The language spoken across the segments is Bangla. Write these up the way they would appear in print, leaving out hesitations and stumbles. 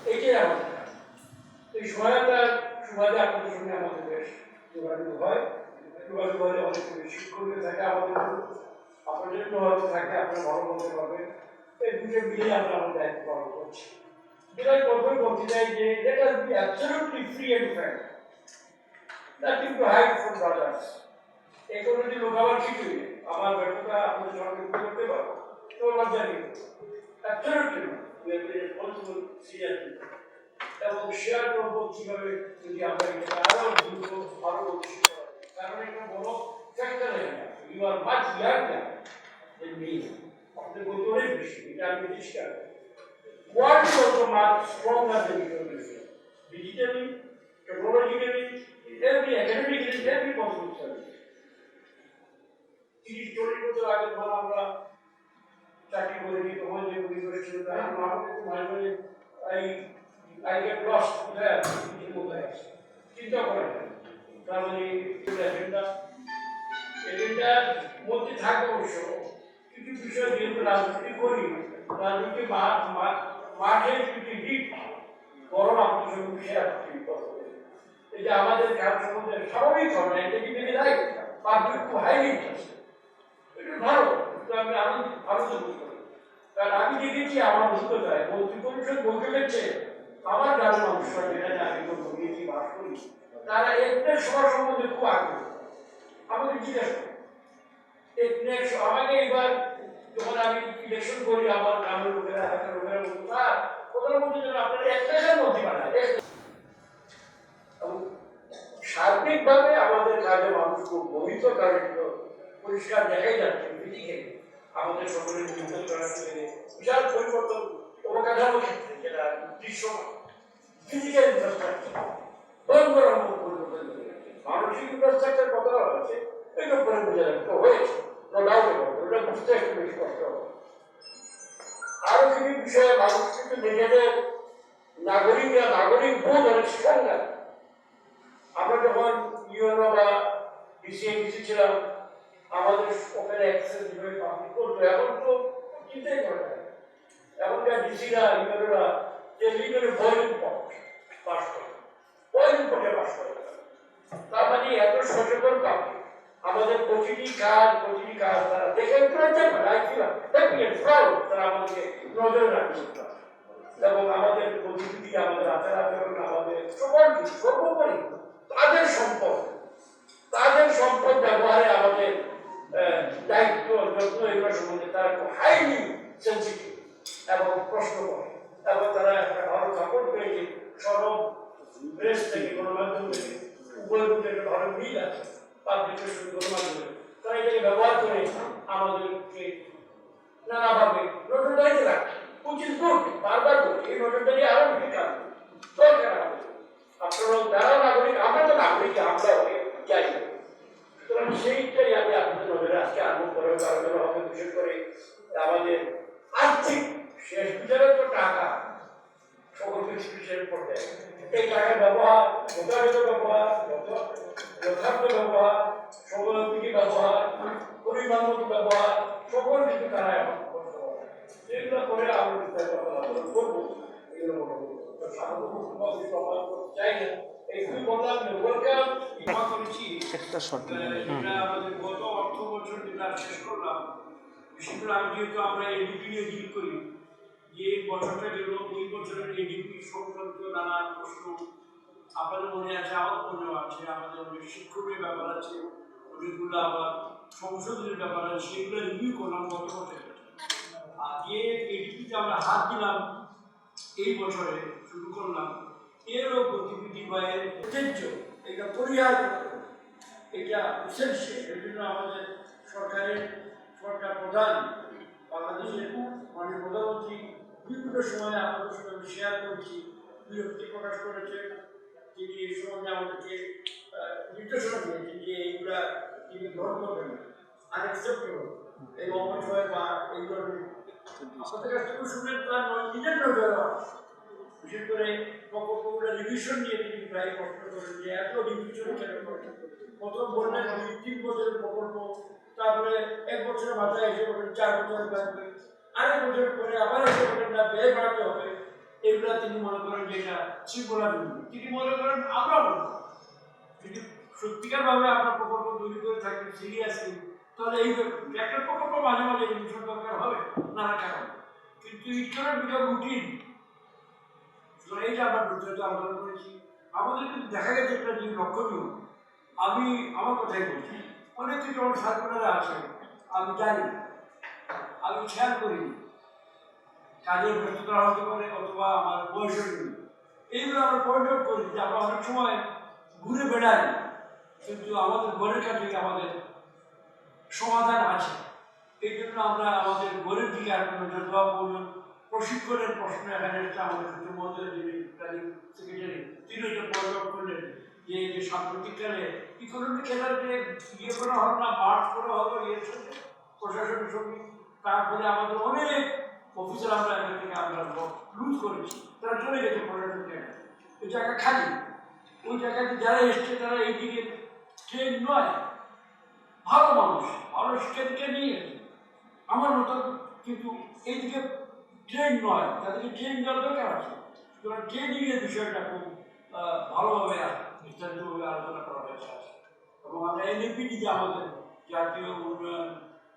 এইটাই আমাদের কাজ। এই সহায়তার সুবাদে আপনাদের সঙ্গে আমাদের বেশ যোগাযোগ হয়, যোগাযোগ হলে অনেক শিক্ষকদের থাকে, আমাদের আপনাদের জন্য হয়তো থাকে, আপনারা ভালো বলতে পারবেন। এই দুটো মিলে আমরা আমাদের দায়িত্ব পালন করছি। যেটা প্রথমে বলতে চাই যে let us be absolutely free and frank, nothing to hide from others. এই কোনো যে লোকাবার কিছুই নেই, আমার ব্যর্থতা আপনাদের সঙ্গে করতে পারবো, তো লজ্জা নেই। Absolutely not. We are very responsible, seriously. এবং শেয়ার করবো কিভাবে যদি আমরা এটা আরো দ্রুত আরো গতিশীল করা যায়। কারণ এটা বড় ফ্যাক্টর হয়ে না, ইউ আর মাচ ইয়ার্গার দেন মি, আপনাদের গতি অনেক বেশি, এটা আমি পরিষ্কার। World is also much stronger than you digitally, technologically, every academically, every possible service. 30-40 বছর আগে যখন আমরা চাকরি করিনি, তখন যে পরিবেশ ছিল তাই আমাকে মাঝে মাঝে I get lost there in mobile. চিন্তা করেন তার মানে এজেন্ডা মধ্যে থাকে অবশ্য কিছু বিষয় যেহেতু রাজনীতি করি, রাজনীতি মাঠে কিছু দিক বরং আপনার সঙ্গে শেয়ার করতে। এই যে আমাদের কাজ সম্বন্ধে স্বাভাবিক হবে এটা কিন্তু right, public to highly interest, এটা ভালো, আমি আলোচনা করি। কারণ আমি দেখেছি আমার অভিজ্ঞতায় মন্ত্রী পরিষদ বৈঠকের চেয়ে আমার গ্রামের মানুষরা যেখানে আমি কমিউনিটি বাস করি, তারা একটু সভা সম্বন্ধে খুব আগ্রহী। আমাকে জিজ্ঞেস করে আমাকে এবার যখন আমি ইলেকশন করি, আমার গ্রামের লোকেরা এলাকার লোকেরা বলতো স্যার প্রধানমন্ত্রী যেন আপনারা একটার মন্ত্রী বানায়। এবং সার্বিকভাবে আমাদের কাজে মানুষ খুব মোহিত, কারণ পরিষ্কার দেখাই যাচ্ছে ফিজিক্যালি আমাদের সকলের নির্দেশ করার থেকে বিশাল পরিবর্তন অবকাঠামো ক্ষেত্রে, যেটা দৃশ্যমান ফিজিক্যাল ইনফ্রাস্ট্রাকচার মানসিক ইনফ্রাস্ট্রাকচার কতটা হয়েছে এটা পরে বোঝা যাবে হয়েছে, নো ডাউট অ্যাবাউট ওটা বুঝতে একটু বেশি কষ্ট হবে। আরো কিছু বিষয়ে মানুষ কিন্তু নিজেদের নাগরিক বোধ অনেক স্ট্রং। আমরা যখন ইউএনও বা ডিসিএডিসি ছিলাম, আমাদের ওখানে অ্যাক্সেস যেভাবে পাবলিক করতো, এখন তো চিন্তাই করে না। এখনকার ডিসিরা ইউএনওরা যে লিগের বয়লিং পট পাস করে, বয়লিং পটে পাস করে, তার মানে এত সচেতন পাবলিক। আমাদের প্রতিটি কাজ তারা দেখে তারা আমাদেরকে নজরে রাখতে, এবং আমাদের প্রতিটি আমাদের আচরণ আমাদের সর্বোপরি তাদের সম্পদ ব্যবহারে আমাদের দায়িত্ব যত্ন এগুলো সম্বন্ধে তারা খুব হাইলি সেন্সিটিভ এবং প্রশ্ন করে, এবং তারা একটা ভালো সাপোর্ট পেয়েছে সরব প্রেস থেকে, গণমাধ্যম থেকে, উভয় একটা ভালো মিল আছে পাবলিকের সঙ্গে গণমাধ্যমে। তারা এটাকে ব্যবহার করে আমাদেরকে নানাভাবে নজরদারিতে রাখছে, উচিত গুড, বারবার বলি এই নজরদারি আরো বেশি কাজ দরকার আমাদের। আপনারা যারা নাগরিক, আমরা তো নাগরিক, আমরা চাই। সুতরাং সেইটাই আমি আপনাদের নজরে আজকে আরম্ভ করে আলোচনা হবে, বিশেষ করে আমাদের আর্থিক শেষ বিচারে তো টাকা সকল কিছু বিষয়ের পড়ে, এই টাকার ব্যবহার, যথাযথ ব্যবহার, যথার্থ ব্যবহার, সময়োপযোগী ব্যবহার, পরিমাণ মতো ব্যবহার, সকল কিছু তারা এখন এগুলো করে আমরা আলোচনা করবো। এগুলো চাই না এইগুলি বললাম ওয়েলকাম করেছি আমাদের গত অর্থ বছর যেটা শেষ করলাম, বিশেষ করে আমি যেহেতু আমরা এডিপি নিয়ে ডিল করি, যে বছরটা গেল ওই বছরের এডিপি সংক্রান্ত নানা প্রশ্ন আপনাদের মনে আছে, আমার মনেও আছে, আমাদের অনেক শিক্ষকের ব্যাপার আছে, অনেকগুলো আবার সংশোধনের ব্যাপার আছে, সেগুলো রিভিউ করলাম গত বছর। আর যে এডিপিতে আমরা হাত দিলাম এই বছরে শুরু করলাম, এরও গতিবিধি বা এর ঐতিহ্য এটা পরিহার করতে, এটা এসেনশিয়াল। এর জন্য আমাদের সরকার প্রধান বাংলাদেশের মাননীয় প্রধানমন্ত্রী বিভিন্ন সময়ে আমাদের সঙ্গে আমি শেয়ার করেছি, বিরক্তি প্রকাশ করেছেন। তিনি এই সম্বন্ধে আমাদেরকে নির্দেশনা দিয়েছেন যে এইগুলা তিনি গ্রহণ করবেন না, আনএক্সেপ্টেবল, এই অপচয় বা এই ধরনের আপনাদের কাছ থেকে শুনে তার নিজের নজর, বিশেষ করে প্রকল্পগুলো রিভিশন নিয়ে তিনি প্রায় প্রশ্ন করেন যে এত রিভিশন কেন করেন। প্রথম বললেন 3 বছরের প্রকল্প, তারপরে 1 বছরের মাথায় এসে বলেন 4 বছরের লাগবে, আরেক বছর পরে আবার এসে বলেন না ব্যয় বাড়াতে হবে। এগুলা তিনি মনে করেন যে এটা শৃঙ্খলা বিরোধী। তিনি মনে করেন আমরা মনে করি যদি সত্যিকার ভাবে আমরা প্রকল্প তৈরি করে থাকি সিরিয়াসলি, তাহলে এই একটা প্রকল্প মাঝে মাঝে রিভিশন দরকার হবে নানা কারণ, কিন্তু ইটকরার বিকাশ রুটিন এইটা আমরা বিস্তারিত আলোচনা করেছি। আমাদের কিন্তু দেখা গেছে একটা জিনিস লক্ষণীয়, আমি আমার কথাই বলছি, অনেক কিছু আমার সার্কুলারে আছে আমি জানি, আমি খেয়াল করিনি, কাজের ব্যস্ততা হতে পারে অথবা আমার বয়সের জন্য এইগুলো আমরা পয়েন্ট আউট করি যে আমরা অনেক সময় ঘুরে বেড়াই, কিন্তু আমাদের ঘরের কাছে আমাদের সমাধান আছে। এই জন্য আমরা আমাদের ঘরের দিকে আর নজর দেওয়া প্রয়োজন। প্রশিক্ষণের প্রশ্ন এখানে এসেছে, আমাদের সচিব মহোদয় যিনি সেক্রেটারি তিনি এটা পয়েন্ট আউট করলেন যে সাম্প্রতিককালে ইকোনমিক এলাকাতে ইয়ে করা হলো না, মার্চ করা হলো এর সাথে প্রশাসনের সঙ্গে, তারপরে আমাদের অনেক অফিসার আমরা এখান থেকে আমরা লুজ করেছি, তারা চলে গেছে প্রশাসনকে, ওই জায়গা খালি, ওই জায়গাতে যারা এসছে তারা এইদিকে ট্রেন নয়, ভালো মানুষ ভালো শিক্ষার্থীকে নিয়ে আমার মতো, কিন্তু এইদিকে ট্রেন নয়, তাদেরকে ট্রেন দেওয়ার দরকার আছে। সুতরাং ট্রেনিংয়ের বিষয়টা খুব ভালোভাবে বিস্তারিতভাবে আলোচনা করা হয়েছে এবং আমরা এনএপিটি যে আমাদের জাতীয় উন্নয়ন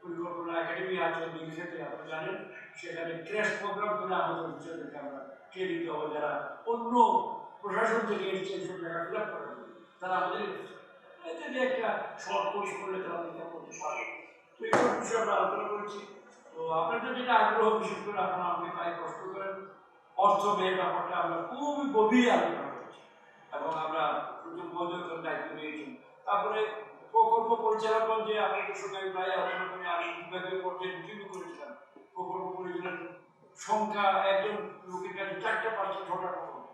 পরিকল্পনা একাডেমি আছে ক্ষেত্রে আপনারা জানেন, সেখানে ক্র্যাশ প্রোগ্রাম করে আমাদের বিষয়টাকে আমরা ট্রেনিং দেবো, যারা অন্য প্রশাসন থেকে এসছে এইসব জায়গা ফিল আপ করা তারা আমাদের এতে যে একটা শর্ট কোর্স করলে তারা এটা করতে পারে। তো এইসব বিষয়ে আমরা আলোচনা করেছি। তো আপনাদের যেটা আগ্রহ, বিশেষ করে আপনারা আমাকে প্রায় কষ্ট করেন, অর্থ ব্যয়ের ব্যাপারটা আমরা খুবই গভীর আলোচনা করেছি এবং আমরা সুযোগ মহোদয়ের দায়িত্ব নিয়েছি। তারপরে প্রকল্প পরিচালক যে আপনাদের সঙ্গে প্রায় আলোচনা করে আমি বিভাগীয় পর্যায়ে রিভিউ করেছিলাম, প্রকল্প পরিচালক সংখ্যা একজন লোকের কাছে 4টা 5টা 6টা প্রকল্প,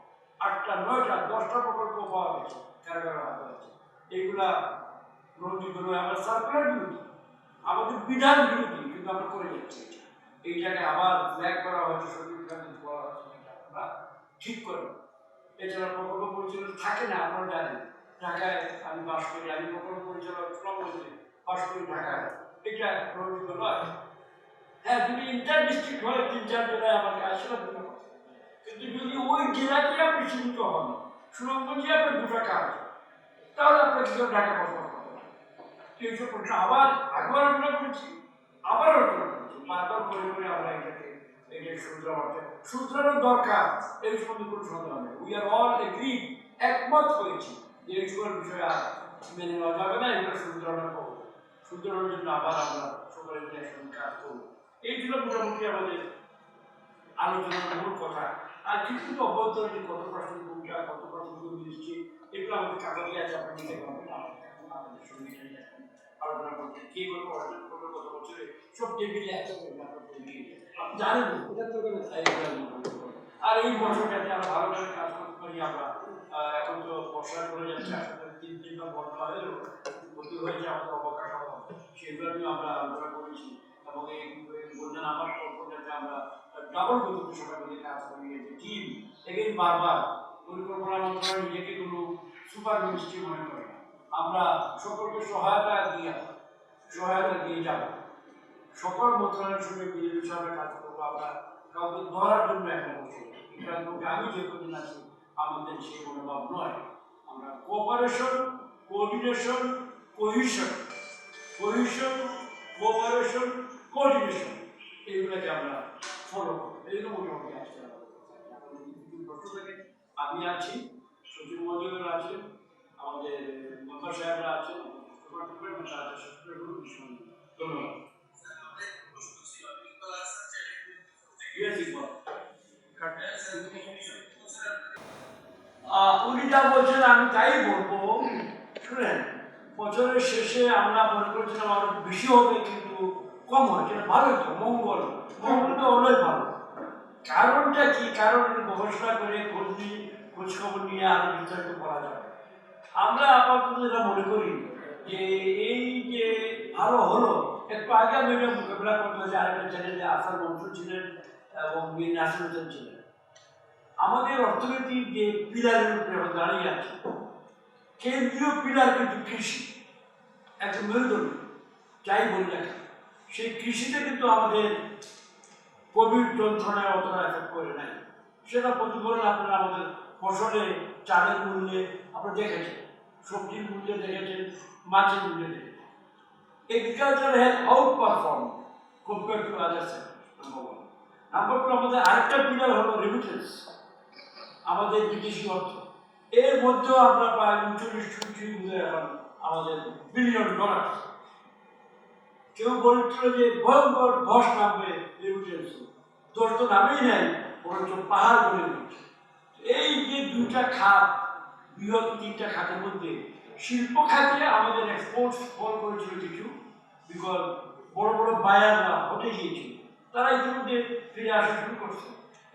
8টা 9টা 10টা প্রকল্প পাওয়া গেছে, কারাগার হাতে আছে। এইগুলা গ্রহণযোগ্য নয়, আমরা সার্কুলার বিরোধী, আমাদের বিধান বিরোধী, কিন্তু আমরা করে যাচ্ছি। এই জায়গায় আবার ব্ল্যাক করা হয়েছে, সঠিক করা হয়েছে, আমরা ঠিক করি। এছাড়া প্রকল্প পরিচালক থাকে না, আপনারা জানেন, ঢাকায় আমি বাস করি, আমি প্রকল্প পরিচালক সুনামগঞ্জে বাস করি ঢাকায়, এটা গ্রহণযোগ্য নয়। হ্যাঁ, যদি ইন্টার ডিস্ট্রিক্ট হয় 3-4 জেলায় আমাকে আসলে দিতে হবে, কিন্তু যদি ওই জেলাতে আপনি সীমিত হন, সুনামগঞ্জে আপনার 2টা কাজ, তাহলে আপনাকে কেউ ঢাকা পছন্দ করবে না। এইসব প্রশ্ন আবার আগেও আলোচনা করেছি, আবার আলোচনা করেছি, বারবার করে করে আমরা এটাকে শুধরানোর দরকার, এই সম্বন্ধে কোনো সন্দেহ নেই। উই আর অল এগ্রি, একমত হয়েছি যে এই সকল বিষয়ে আর মেনে নেওয়া যাবে না, এগুলো শুধরানোর জন্য আবার আমরা সকলে মিলে একসঙ্গে কাজ করবো। এই ছিল মোটামুটি আমাদের আলোচনার মূল কথা। আর কিছু তো অভ্যন্তরীণ কত পার্সেন্ট ভূমিকা, কত পার্সেন্ট দিচ্ছি, এগুলো আমাদের কাগজে আছে, আপনি নিতে পারবেন আমাদের সঙ্গে আলোচনা করতে কে গত বছরে সব টেবিলে একসঙ্গে জানেন, আর এই বছরটাতে আমরা ভালো করে কাজ করতে পারি। আমরা এখন তো বর্ষা চলে যাচ্ছে, আসলে 3 বার বন্ধ হলেও ক্ষতি হয়েছে আমাদের অবকাশ, সেগুলো নিয়ে আমরা আলোচনা করেছি এবং এই বললেন আমার যাতে আমরা ডাবল গতিতে সবাই মিলে কাজ করি, টিম এগেই বারবার পরিকল্পনা মন্ত্রণালয় নিজেকে কোনো সুপার মিনিস্ট্রি মনে করে, আমরা সকলকে সহায়তা দিয়ে যাব, সকল মন্ত্রণালয়ের সঙ্গে মিলেমিশে আমরা কাজ করবো। আমরা কাউকে ধরার জন্য এখন বসে আমি যে কদিন আছি আমাদের সেই মনোভাব নয়, আমরা cooperation, coordination, cohesion, cooperation, coordination এইগুলোকে আমরা ফলো করবো। এইগুলো মোটামুটি আসতে হবে। প্রশ্ন থেকে আমি আছি, সচিব মহোদয়রা আছেন, আমাদের মেম্বার সাহেবরা আছেন, ধন্যবাদ। উনি যা বলছেন আমি তাই বলবো, শুনেন, বছরের শেষে আমরা মনে করছিলাম আরো বেশি হবে, কিন্তু কম হয়েছে, ভালোই তো, মঙ্গল তো হলোই ভালো। কারণটা কি? কারণ গবেষণা করে খোঁজ খবর নিয়ে আরো বিস্তারিত করা যাবে। আমরা আপাতত যেটা মনে করি যে এই যে ভালো হলো, একটু আগে আমি মোকাবিলা করতে হয়েছে, আরেকটা চ্যানেলে আসার মন্ত্রী ছিলেন এবং মীর নাসির হোসেন ছিলেন। আমাদের অর্থনীতির যে পিলারের উপরে দাঁড়িয়ে আছে, কেন্দ্রীয় পিলার কিন্তু কৃষি, একটা মেরুদণ্ড, যাই বলি না, সেই কৃষিতে কিন্তু আমাদের কোভিড যন্ত্রণায় অতটা এফেক্ট করে নাই। সেটা প্রতিফলন আপনারা আমাদের ফসলে, চালের মূল্যে আপনারা দেখেছেন, সবজির মূল্যে দেখেছেন, মাছের মূল্যে দেখেছেন। Agriculture has out perform compare to other sector, number 1। Number 2, আমাদের আরেকটা পিলার হলো রেমিটেন্স, আমাদের বিদেশি অর্থ। এর মধ্যেও আমরা প্রায় 39 এখন আমাদের বিলিয়ন ডলার। কেউ বলছিল যে ভয়ঙ্কর ধস নামবে রেমিটেন্স, ধস তো নামেই নাই, বরঞ্চ পাহাড় গড়ে উঠছে। এই যে দুইটা খাত, বৃহৎ 3টা খাতের মধ্যে শিল্প খাতে আমাদের এক্সপোর্ট ফল করেছিল কিছু, বিকজ বড় বড় বায়াররা হতে গিয়েছিল, তারা ইতিমধ্যে ফিরে আসা শুরু করছে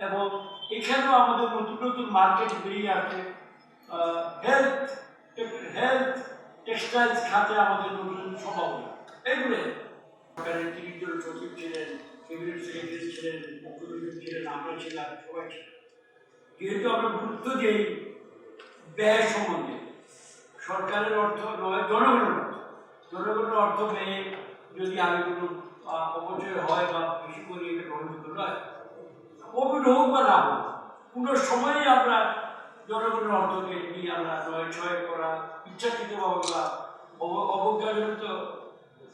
এবং এখানেও আমাদের নতুন নতুন মার্কেট বেরিয়ে আসছে। হেলথ টেক্সটাইলস খাতে আমাদের নতুন সম্ভাবনা। এগুলো সরকারের 30 জন সচিব ছিলেন, ক্যাবিনেট সেক্রেটারি ছিলেন, মুখ্যমন্ত্রী ছিলেন, আমরা ছিলাম, সবাই ছিলেন। যেহেতু আমরা গুরুত্ব দিই ব্যয় সম্বন্ধে, সরকারের অর্থ নয় জনগণের অর্থ, জনগণের অর্থ ব্যয়ে যদি আগে কোনো অপচয় হয় বা বেশি করে এটা গ্রহণযোগ্য নয়। কোভিড হোক বা না হোক, কোনো সময়ই আমরা জনগণের অর্থকে নিয়ে আমরা নয় ছয় করা, ইচ্ছাকৃতভাবে বা অবজ্ঞাজনিত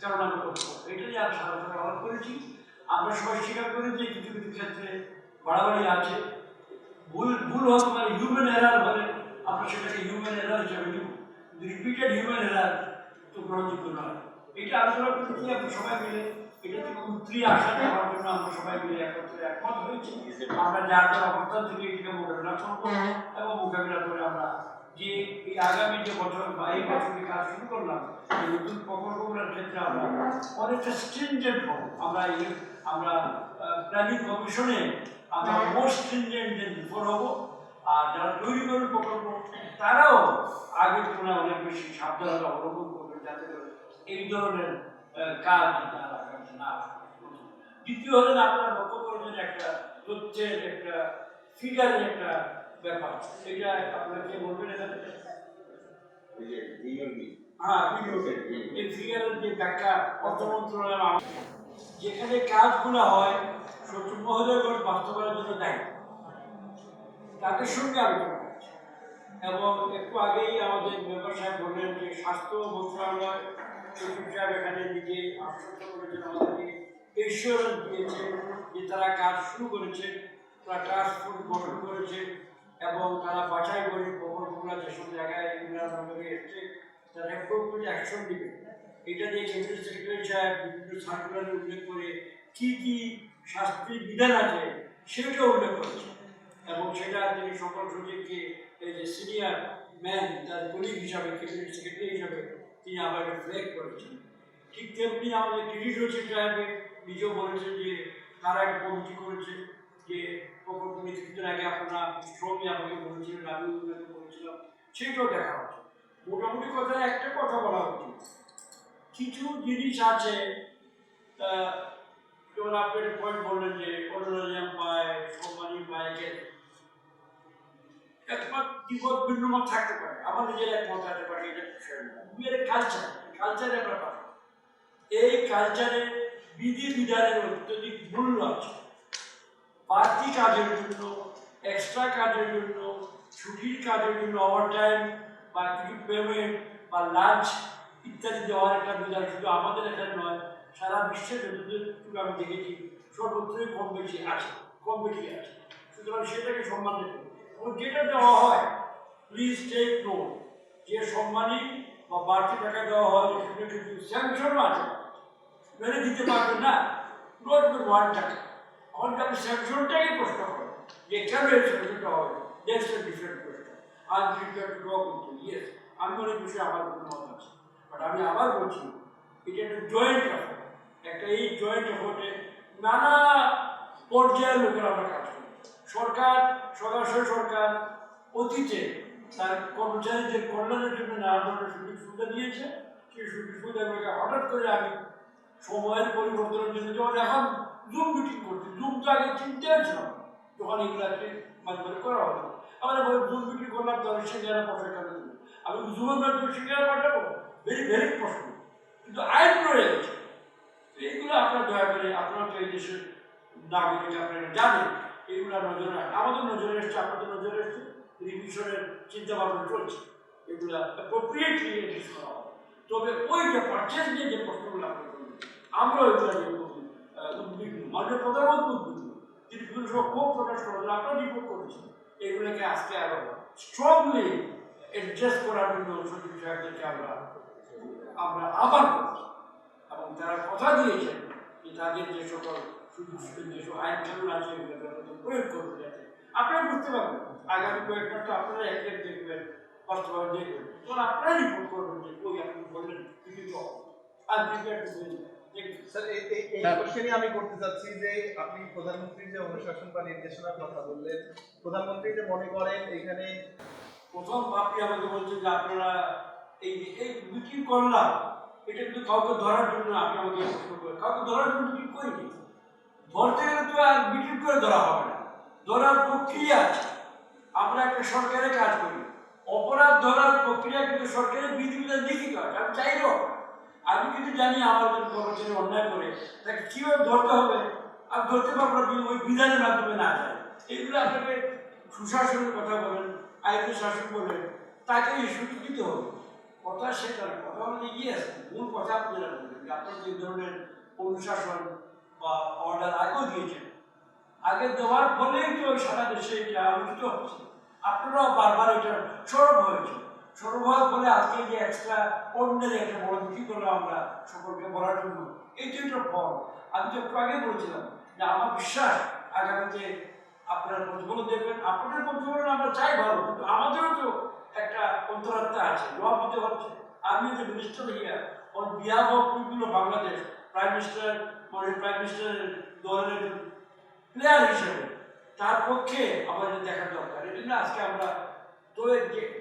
কারণ আমরা করতে পারবো। এটা নিয়ে আমরা সাধারণত আলাপ করেছি। আমরা সবাই স্বীকার করি যে কিছু কিছু ক্ষেত্রে বাড়াবাড়ি আছে, ভুল হতে পারে, হিউম্যান এরার হলে আমরা সেটাকে হিউম্যান এরার হিসাবে নিব, রিপিটেড হিউম্যান এরার তো গ্রহণযোগ্য নয়। এটা আলোচনা করতে আমরা সবাই মিলে এটা থেকে উত্তরিয়ে আসা যাওয়ার জন্য আমরা সবাই মিলে একমত হয়েছি। আমরা যার যার অবস্থান থেকে এটাকে মোকাবিলা করবো এবং মোকাবিলা করে আমরা যে এই আগামী যে বছর বা এই বছরের কাজ শুরু করলাম, এই নতুন প্রকল্পগুলোর ক্ষেত্রে আমরা অনেকটা স্ট্রিনজেন্ট হব। আমরা প্ল্যানিং কমিশনে আমরা মোস্ট স্ট্রিনজেন্ট বিফোর হব, আর যারা তৈরি করেন প্রকল্প তারাও আগের তুলনায় অনেক বেশি সাবধানতা অবলম্বন করবেন, যাতে এই ধরনের কাজ না। দ্বিতীয় হলেন আপনারা লক্ষ্য করেছেন একটা তথ্যের একটা ফিগারের একটা ব্যাপার, এটা আপনারা কে বলবেন? এখানে হ্যাঁ, এই ফিগারের যে ব্যাখ্যা অর্থ মন্ত্রণালয় যেখানে কাজগুলো হয় সচিব মহোদয়গণ বাস্তবায়নের জন্য দায়ী, তাদের সঙ্গে আলোচনা করছে। এবং একটু আগেই আমাদের মেম্বার সাহেব বললেন যে স্বাস্থ্য মন্ত্রণালয় সচিব সাহেব এখানে নিজে আশ্বস্ত করেছেন, আমাদেরকে এসিওরেন্স দিয়েছে যে তারা কাজ শুরু করেছে, তারা টাস্ক ফোর্স গঠন করেছে এবং তারা বাছাই করে প্রকল্পগুলো যেসব জায়গায় নগরে এসছে তারা অ্যাপ্রোপ্রিয়েট অ্যাকশন নেবে। এটা দিয়ে ক্যাবিনেট সেক্রেটারি সাহেব বিভিন্ন সার্কুলারে উল্লেখ করে কী কী শাস্তির বিধান আছে সেটা উল্লেখ করেছে এবং সেটা তিনি সকল সচিবকে এই যে সিনিয়র ম্যান তার কলিগ হিসাবে, ক্যাবিনেট সেক্রেটারি হিসাবে তিনি আবার ফ্ল্যাগ করেছেন। ঠিক তেমনি আমাদের ক্রেডিট সচিব সাহেব নিজেও বলেছেন যে তারা একটা কমিটি করেছে, যে প্রকল্প কিছুদিন আগে আপনারা শ্রমী আমাকে বলেছিলেন, আমি বলেছিলাম, সেটাও দেখা হচ্ছে। মোটামুটি কথায় একটা কথা বলা উচিত, কিছু জিনিস আছে যেমন আপনি পয়েন্ট বললেন যে অনারারিয়াম পায়, সম্মানী পায়, একমত বিপদ ভিন্নমত থাকতে পারে, আমার নিজের একমত থাকতে পারে, এটা কালচারে আমরা পাবো। এই কালচারে বিধি বিধানের অত্যধিক মূল্য আছে। বাড়তি কাজের জন্য, এক্সট্রা কাজের জন্য, ছুটির কাজের জন্য ওভার টাইম বা কিছু পেমেন্ট বা লাঞ্চ ইত্যাদি দেওয়ার একটা বিধান শুধু আমাদের এখানে নয়, সারা বিশ্বের যতটুকু আমি দেখেছি সর্বত্রই কম বেশি আছে। সুতরাং সেটাকে সম্মান দেবে এবং যেটা দেওয়া হয় প্লিজ টেক নোট, যে সম্মানী বা বাড়তি টাকা দেওয়া হয় সেটা কিন্তু স্যাংশনও আছে, মেনে দিতে পারবেন না, নোট করে 1 টাকা। এখন আপনি স্যাংশনটাই প্রশ্ন করেন যে কেন এই স্যাংশনটা হবে, দ্যাটস এ ডিফারেন্ট কোয়েশ্চেন। আজ প্রিপেয়ার টু ড্র করতে, ইয়েস আমি অনেক বিষয়ে আমার কোনো মত আছে, বাট আমি আবার বলছি এটা একটা জয়েন্ট এফোর্ট। একটা এই জয়েন্ট এফোর্টে নানা পর্যায়ের লোকেরা আমরা কাজ করি। সরকার, সরাসরি সরকার অতীতে তার কর্মচারীদের কল্যাণের জন্য নানা ধরনের সুযোগ সুবিধা দিয়েছে। সেই সুযোগ সুবিধাগুলোকে হঠাৎ করে আমি সময়ের পরিবর্তনের জন্য, যেমন এখন জুম মিটিং করছি, জুম তো আগে চিন্তাই ছিল না, যখন এগুলাকে মাধ্যমে করা হতো। আমরা জুম মিটিং করলাম, তাহলে সিঙ্গারা পয়সা কেন দেবো, আমি জুমের মাধ্যমে সিঙ্গারা পাঠাবো, ভেরি প্রশ্ন, কিন্তু আইন রয়ে গেছে। এইগুলো আপনার দয়া করে, আপনারা তো এই দেশের নাগরিক, আপনারা জানেন এগুলো নজরে আমাদের নজরে এসছে, আপনাদের নজরে এসছে, রিভিশনের চিন্তা ভাবনা চলছে, এগুলো অ্যাপ্রোপ্রিয়েটলি এডিস করা হবে। তবে ওই যে পারচেজ নিয়ে যে প্রশ্নগুলো আপনি করবেন, আমরা ওইগুলো নিয়ে উদ্বিগ্ন, মাননীয় প্রধানমন্ত্রী উদ্বিগ্ন, তিনি বিভিন্ন সময় ক্ষোভ প্রকাশ করেন, আপনারা রিপোর্ট করেছেন, এগুলোকে আজকে আরো স্ট্রংলি অ্যাডজাস্ট করার জন্য সচিব সাহেবদেরকে আমরা আহ্বান করছি, এবং তারা কথা দিয়েছেন যে তাদের যে সকল সুযোগ সুবিধা যেসব আইন কানুন আছে এগুলো প্রয়োগ করতে যাতে আপনারা বুঝতে পারবেন। আগামী কয়েক মাস তো আপনারা এক দেখবেন, বাস্তবায়ন দেখবেন, তখন আপনারা রিপোর্ট করবেন যে ওই আপনি বললেন বিভিন্ন স্যার এই কোশ্চেনই আমি করতে চাচ্ছি যে আপনি প্রধানমন্ত্রীর যে অনুশাসন বা নির্দেশনার কথা বললেন, প্রধানমন্ত্রী যে মনে করেন এখানে প্রথম আপনি আমাকে বলছেন যে আপনারা এই বিক্রি করলাম, এটা কিন্তু কাউকে ধরার জন্য আপনি আমাকে প্রশ্ন করেন, কাউকে ধরার জন্য বিক্রি করিনি। ধরতে গেলে তো আর বিক্রি করে ধরা হবে না, ধরার প্রক্রিয়া আছে। আমরা একটা সরকারের কাজ করি, অপরাধ ধরার প্রক্রিয়া কিন্তু সরকারের বিধিবিধান লিখিত আছে। আমি চাইলেও আমি কিন্তু জানি আমার যদি কর্মচারী অন্যায় করে তাকে কীভাবে ধরতে হবে, আমি ধরতে পারবো না ওই বিধানের মাধ্যমে না যায়। এইগুলো আপনাকে সুশাসনের কথা বলেন, আইনের শাসন বলেন, তাকে সুযোগ দিতে হবে। কথা সেটা না, কথা হলে এগিয়ে আসবে। মূল কথা আপনারা বলবেন যে আপনার যে ধরনের অনুশাসন বা অর্ডার আগেও দিয়েছেন, আগে দেওয়ার ফলেই তো সারা দেশে এটা আলোচিত হচ্ছে, আপনারাও বারবার এটা সরব হয়েছে। সরব হওয়ার ফলে আজকে যে এক্সট্রা অর্ডিনারি একটা বড় বিক্রি করলাম আমরা সকলকে বলার জন্য, এই তো একটা ফল। আমি তো একটু আগে বলেছিলাম যে আমার বিশ্বাস আগামীতে আপনারা প্রতিফলন দেখবেন। আপনাদের প্রতিফলন আমরা চাই ভালো, কিন্তু আমাদেরও তো একটা অন্তরাত্মা আছে, জবাব দিতে হচ্ছে। আমি যে minister here on behalf of people of Bangladesh, prime মিনিস্টারের দলের প্লেয়ার হিসেবে তার পক্ষে আমাদের দেখা দরকার। এটা না আজকে আমরা তো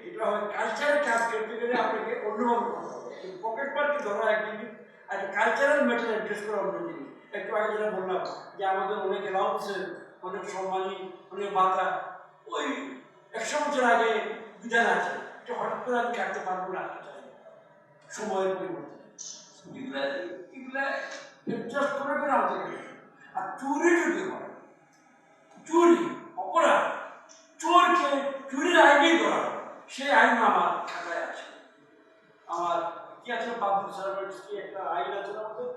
যেটা হয় কালচারের কাজ করতে গেলে আপনাকে অন্যভাবে করতে হবে। পকেট পার্কে ধরা এক জিনিস, আর কালচারাল ম্যাটার অ্যাড্রেস করা অন্য জিনিস। একটু আগে যেটা বললাম যে আমাদের অনেক অ্যালাউন্সের, অনেক সম্মানী, অনেক বাধা, ওই 100 বছর আগে বিধান আছে, এটা হঠাৎ করে আমি কাটতে পারবো না সময়ের পরিবর্তন। এগুলা অ্যাডজাস্ট করে করে আমাদের। আর চুরি যদি হয়, চুরি অপরাধ, চোরকে চুরির আইনেই ধরা হয়, সেই আইন আমার খাতায় আছে। আমার কি আছে, পাবলিক সার্ভেন্টস কি একটা আইন আছে আমাদের,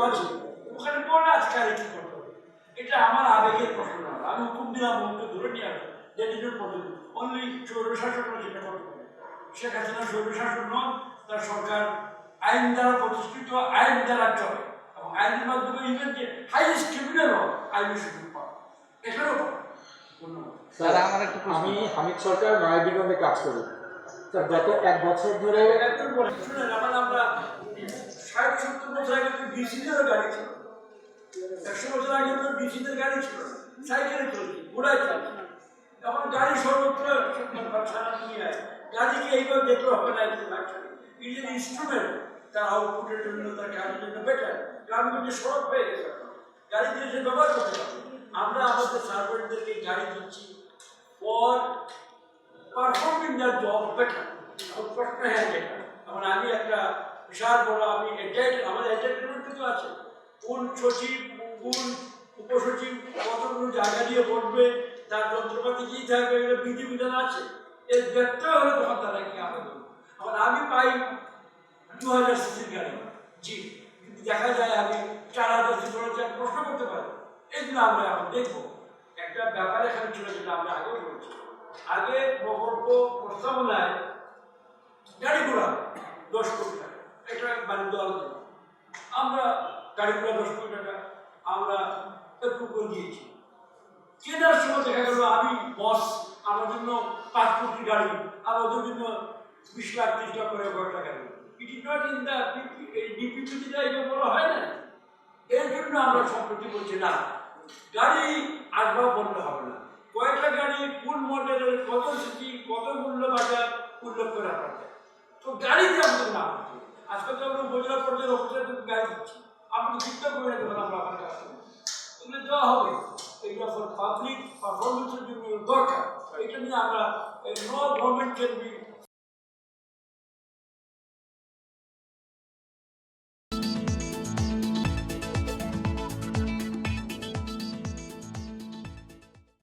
আছে, ওখানে পড়লে আজকে আর কি করতে হবে। এটা আমার আবেগের প্রশ্ন নয়, আমি হুকুম দিলাম ওকে ধরে নিয়ে আসবো, that is not possible. Only স্বৈরশাসকরা সেটা করতে পারে। শেখ হাসিনা স্বৈরশাসক নন, তার সরকার আইন দ্বারা প্রতিষ্ঠিত, আইন দ্বারা চলে, এবং আইনের মাধ্যমে ইভেন যে হাইয়েস্ট ক্রিমিনালও আইনের সুযোগ পায়, এখানেও পায়। স্যার আমি হামিদ সরকার নয়াদিগঞ্জে কাজ করি। স্যার গত 1 বছর ধরে শুনেন, আমরা 60-70 বছর আগে তো ডিসিদেরও গাড়ি ছিল, 100 বছর আগে তো ডিসিদের গাড়ি ছিল, সাইকেলে চলছে, ঘোড়ায় চলছে। এখন গাড়ি সর্বত্র সারা দুনিয়ায়, গাড়িকে এইভাবে দেখলে হবে না। ইট ইজ ইনস্ট্রুমেন্ট, তার আউটপুটের জন্য, তার কাজের জন্য বেটার। গ্রামগঞ্জে সড়ক হয়ে গেছে, গাড়ি দিয়ে সে ব্যবহার করতে পারবে। আমরা আমাদের সার্ভেন্টদেরকে গাড়ি দিচ্ছি for performing the job better. প্রশ্ন হ্যাঁ যেটা, এখন আমি একটা বিশাল বড়, আমি আমাদের এন্টারটেনমেন্ট কিন্তু আছে, কোন সচিব কোন উপসচিব কতগুলো জায়গা দিয়ে বসবে, তার যন্ত্রপাতি কী থাকবে, এগুলো বিধিবিধান আছে। এর ব্যর্থ হলে তখন তারা কি আবেদন। আবার আমি পাই 2000 সিসির গাড়ি, জি, কিন্তু দেখা যায় আমি 4000 সিসি প্রশ্ন করতে পারি। এগুলো আমরা এখন দেখবো। একটা ব্যাপার এখানে ছিল, যেটা আমরা আগেও বলছি, আগে প্রকল্প প্রস্তাবনায় গাড়ি ঘোড়া 10 কোটি টাকা, এটা বাণিজ্য আলোচনা, আমরা গাড়ি ঘোড়া 10 কোটি টাকা আমরা একটু করে দিয়েছি। কেনার সময় দেখা গেল আমি বস, আমার জন্য 5 কোটি গাড়ি, আর ওদের জন্য 20 লাখ 30 লাখ করে টাকা গাড়ি। It is not in the ডিপিপিটা, এটা বলা হয় না। এর জন্য আমরা সম্প্রতি বলছি না, গাড়ি আসবাব বললে হবে না, কয়েকটা গাড়ি কোন মডেলের, কত সিসি, কত মূল্য বাজার উল্লেখ করে রাখা যায়। তো গাড়িতে আমাদের না হচ্ছে, আজকে তো আমরা উপজেলা পর্যায়ের অফিসে গাড়ি দিচ্ছি, আপনি চিন্তা করে দেবেন আমরা আমার কাছ থেকে এগুলো দেওয়া হবে। এইটা ফর পাবলিক পারফরমেন্সের জন্য দরকার। এটা নিয়ে আমরা নো গভর্নমেন্ট ক্যান বি